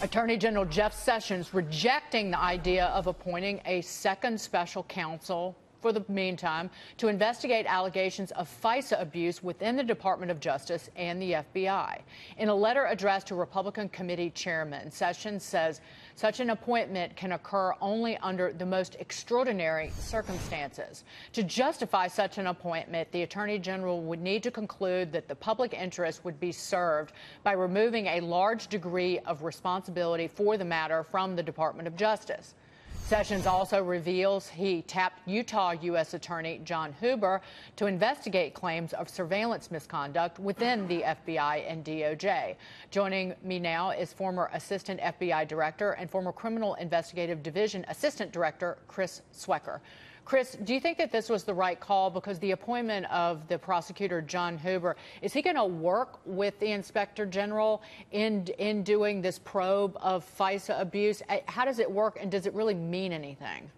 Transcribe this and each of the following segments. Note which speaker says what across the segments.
Speaker 1: Attorney General Jeff Sessions rejecting the idea of appointing a second special counsel for the meantime to investigate allegations of FISA abuse within the Department of Justice and the FBI. In a letter addressed to Republican committee chairman, Sessions says such an appointment can occur only under the most extraordinary circumstances. To justify such an appointment, the Attorney General would need to conclude that the public interest would be served by removing a large degree of responsibility for the matter from the Department of Justice. Sessions also reveals he tapped Utah U.S. Attorney John Huber to investigate claims of surveillance misconduct within the FBI and DOJ. Joining me now is former Assistant FBI Director and former Criminal Investigative Division Assistant Director Chris Swecker. Chris, do you think that this was the right call? Because the appointment of the prosecutor, John Huber, is he going to work with the Inspector General in doing this probe of FISA abuse? How does it work, and does it really mean anything?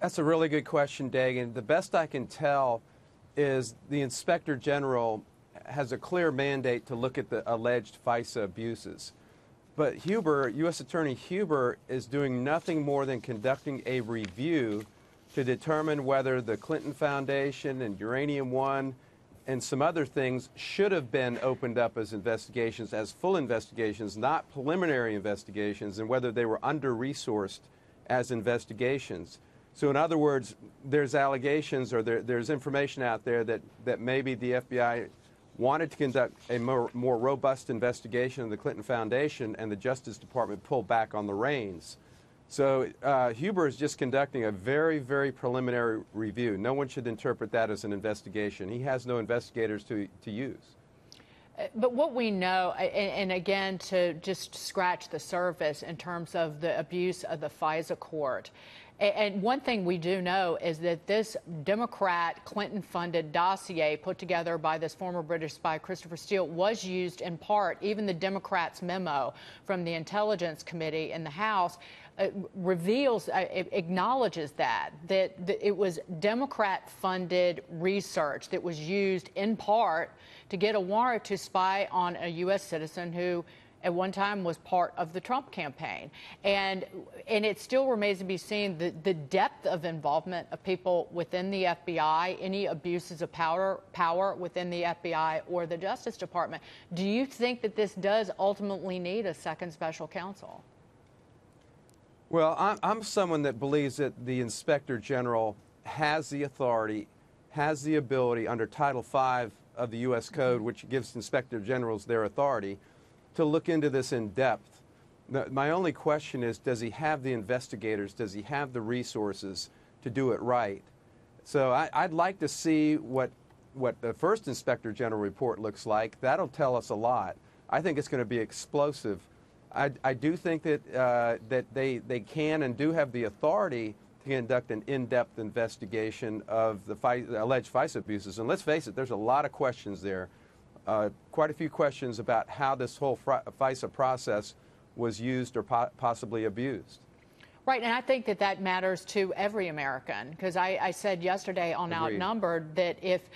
Speaker 2: That's a really good question, Dagan. The best I can tell is the Inspector General has a clear mandate to look at the alleged FISA abuses. But Huber, U.S. Attorney Huber, is doing nothing more than conducting a review to determine whether the Clinton Foundation and Uranium One and some other things should have been opened up as investigations, as full investigations, not preliminary investigations, and whether they were under-resourced as investigations. So in other words, there's allegations or there's information out there that maybe the FBI wanted to conduct a more robust investigation of the Clinton Foundation, and the Justice Department pulled back on the reins. So Huber is just conducting a very, very preliminary review. No one should interpret that as an investigation. He has no investigators to use.
Speaker 1: But what we know, and again, to just scratch the surface in terms of the abuse of the FISA court, and one thing we do know is that this Democrat Clinton-funded dossier put together by this former British spy, Christopher Steele, was used in part, even the Democrats' memo from the Intelligence Committee in the House acknowledges that it was Democrat-funded research that was used in part to get a warrant to spy on a U.S. citizen who at one time was part of the Trump campaign. And it still remains to be seen the depth of involvement of people within the FBI, any abuses of power within the FBI or the Justice Department. Do you think that this does ultimately need a second special counsel?
Speaker 2: Well, I'm someone that believes that the Inspector General has the authority, has the ability under Title V of the U.S. Code, which gives Inspector Generals their authority, to look into this in depth. My only question is, does he have the investigators? Does he have the resources to do it right? So I'd like to see what the first Inspector General report looks like. That'll tell us a lot. I think it's going to be explosive. I do think that they can and do have the authority to conduct an in-depth investigation of the alleged FISA abuses. And let's face it, there's a lot of questions there. Quite a few questions about how this whole FISA process was used or possibly abused.
Speaker 1: Right, and I think that matters to every American, because I said yesterday on
Speaker 2: Agreed.
Speaker 1: Outnumbered that if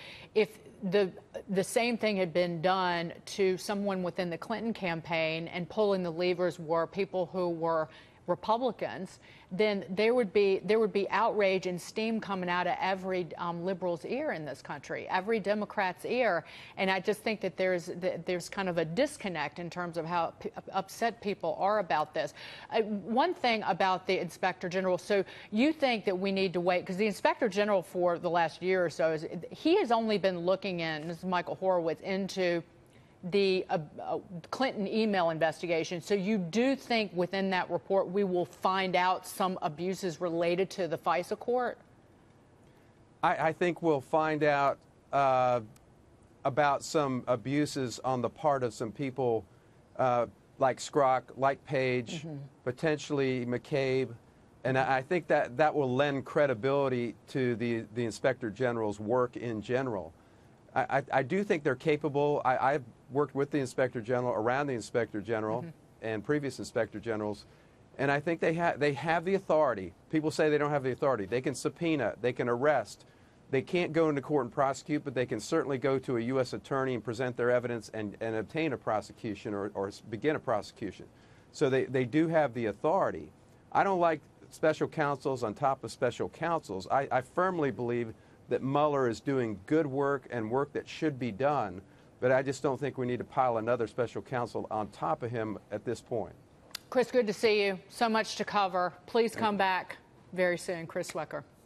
Speaker 1: the same thing had been done to someone within the Clinton campaign and pulling the levers were people who were Republicans, then there would be outrage and steam coming out of every liberal's ear in this country, every Democrat's ear, and I just think that there's kind of a disconnect in terms of how upset people are about this. One thing about the Inspector General, so you think that we need to wait, because the Inspector General for the last year or so, he has only been looking in, this is Michael Horowitz, into the Clinton email investigation. So you do think within that report we will find out some abuses related to the FISA court?
Speaker 2: I think we'll find out about some abuses on the part of some people like Schrock, like Page, potentially McCabe. And I think that will lend credibility to the Inspector General's work in general. I do think they're capable. I've worked with the Inspector General, around the Inspector General, and previous Inspector Generals, and I think they have the authority. People say they don't have the authority. They can subpoena, they can arrest. They can't go into court and prosecute, but they can certainly go to a U.S. attorney and present their evidence and obtain a prosecution or begin a prosecution. So they do have the authority. I don't like special counsels on top of special counsels. I firmly believe that Mueller is doing good work and work that should be done, but I just don't think we need to pile another special counsel on top of him at this point.
Speaker 1: Chris, good to see you. So much to cover. Please come back very soon. Chris Swecker.